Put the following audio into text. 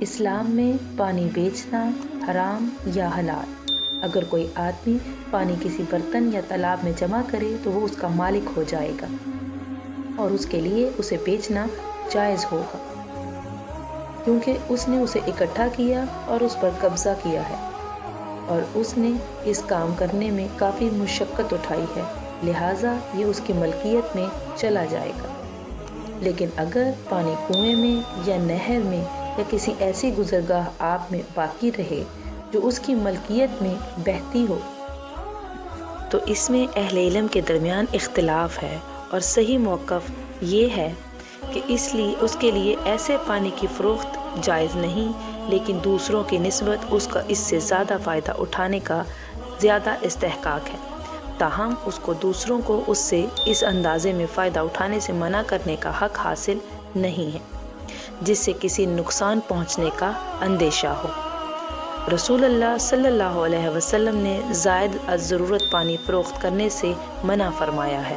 اسلام میں پانی بیچنا حرام یا حلال؟ اگر کوئی آدمی پانی کسی برتن یا تالاب میں جمع کرے تو وہ اس کا مالک ہو جائے گا اور اس کے لیے اسے بیچنا جائز ہوگا، کیونکہ اس نے اسے اکٹھا کیا اور اس پر قبضہ کیا ہے اور اس نے اس کام کرنے میں کافی مشقت اٹھائی ہے، لہٰذا یہ اس کی ملکیت میں چلا جائے گا۔ لیکن اگر پانی کنویں میں یا نہر میں یا کسی ایسی گزرگاہ آب میں باقی رہے جو اس کی ملکیت میں بہتی ہو تو اس میں اہل علم کے درمیان اختلاف ہے، اور صحیح موقف یہ ہے کہ اس کے لیے ایسے پانی کی فروخت جائز نہیں، لیکن دوسروں کی نسبت اس سے زیادہ فائدہ اٹھانے کا زیادہ استحقاق ہے، تاہم اس کو دوسروں کو اس سے اس اندازے میں فائدہ اٹھانے سے منع کرنے کا حق حاصل نہیں ہے جس سے کسی نقصان پہنچنے کا اندیشہ ہو۔ رسول اللہ صلی اللہ علیہ وسلم نے زائد از ضرورت پانی فروخت کرنے سے منع فرمایا ہے۔